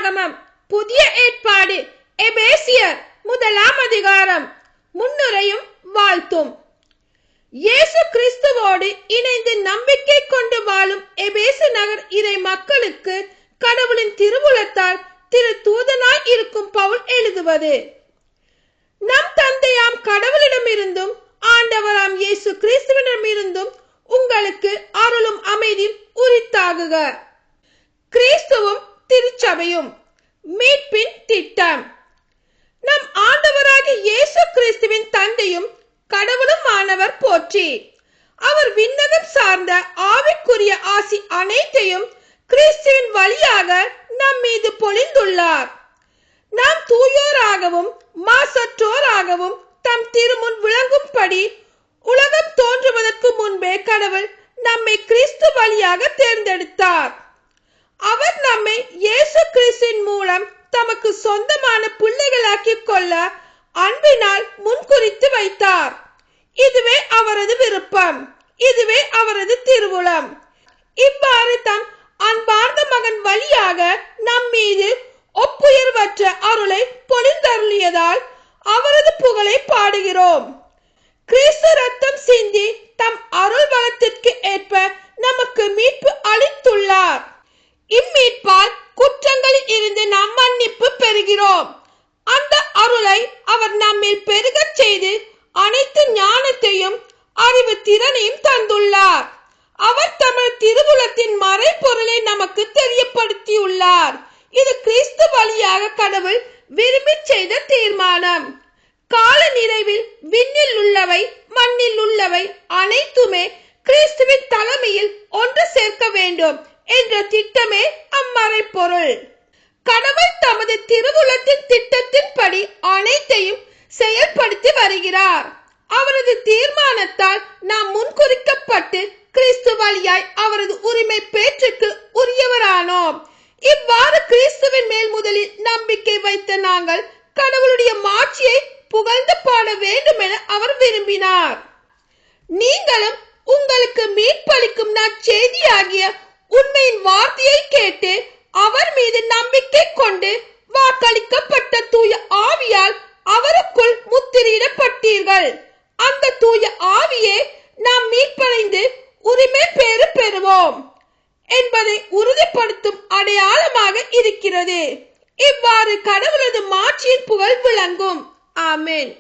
வேதாகமம் புதிய ஏற்பாடு எபேசியர் 1ஆம் அதிகாரம். முன்னுரையும் வாழ்த்தும். இயேசு கிறிஸ்துவோடு இணைந்து நம்பிக்கை கொண்டு வாழும் எபேசு நகர் இறை மக்களுக்கு கடவுளின் திருவுளத்தால் திரு தூதனாய் இருக்கும் பவுல் எழுதுவது: நம் தந்தையாம் கடவுளிடமிருந்தும் ஆண்டவராம் இயேசு கிறிஸ்துவிடமிருந்தும் உங்களுக்கு அருளும் அமைதியும் உரித்தாகுக. கிறிஸ்துவும் திருச்சபையும் மீட்பின் திட்டம். நம் ஆண்டவராகிய இயேசு கிறிஸ்துவின் தந்தையும் கடவுளும் ஆனவர் போற்றி. அவர் விண்ணகம் சார்ந்த ஆவிக்குரிய ஆசி அனைத்தையும் கிறிஸ்துவின் வழியாக நம் மீது பொழிந்துள்ளார். நாம் தூயோராகவும் மாசற்றோராகவும் தம் திருமுன் விளங்கும்படி உலகம் தோன்றுவதற்கு முன்பே கடவுள் நம்மை கிறிஸ்து வழியாக தேர்ந்தெடுத்தார். அவர் நம்மை இயேசு கிறிஸ்துவின் மூலம் தமக்கு சொந்தமான பிள்ளைகளாக்கிக் கொள்ள அன்பினால் முன்குறித்து வைத்தார். இதுவே அவரது விருப்பம், இதுவே அவரது திருவுளம். இவ்வாறு தம் அன்பார்ந்த மகன் வழியாக நம் மீது ஒப்புயர்வற்ற அருளை பொழிந்தருளியதால் அவரது புகழை பாடுகிறோம். கிறிஸ்து ரத்தம் சிந்தி தம் அருள் வளத்திற்கு ஏற்ப நமக்கு மீட்பு அளித்துள்ளார். இம்மீட்பால் குற்றங்களில் இருந்து நாம் மன்னிப்பு பெறுகிறோம். அந்த அருளை அவர் நம்மில் பெருகச் செய்து அனைத்து ஞானத்தையும் அறிவு திறனையும் தந்துள்ளார். அவர் தமது திருவுளத்தின் மறைபொருளை நமக்கு தெரியப்படுத்தியுள்ளார். இது கிறிஸ்து வழியாக கடவுள் விரும்பி செய்த தீர்மானம். கால நிறைவில் விண்ணில் உள்ளவை மண்ணில் உள்ளவை அனைத்துமே கிறிஸ்துவின் தலைமையில் ஒன்று சேர்க்க வேண்டும் என்ற திட்டமே அம்மறைபொருள். கடவுள் தமது திருவுளத்தின் திட்டத்தின்படி அனைத்தையும் செயல்படுத்தி வருகிறார். அவரது தீர்மானத்தால் நாம் முன்குறிக்கப்பட்டு கிறிஸ்து வழியாய் அவரது உரிமை பேற்றுக்கு உரியவரானோம். இவ்வாறு கிறிஸ்துவின் மேல் முதலில் நம்பிக்கை வைத்த நாங்கள் கடவுளுடைய மாட்சியை புகழ்ந்து பாட வேண்டும் என அவர் விரும்பினார். நீங்களும் உங்களுக்கு மீட்பளிக்கும் நற்செய்தியாகிய உண்மையின் வார்த்தையை கேட்டு அவர் மீது நம்பிக்கை கொண்டு வாக்களிக்கப்பட்ட தூய ஆவியால் அவருக்குள் முத்திரையிடப்பட்டீர்கள். அந்த தூய ஆவியே நாம் மீட்படைந்து உரிமை பேறு பெறுவோம் என்பதை உறுதிப்படுத்தும் அடையாளமாக இருக்கிறது. இவ்வாறு கடவுளது மாட்சியின் புகழ் விளங்கும். ஆமென்.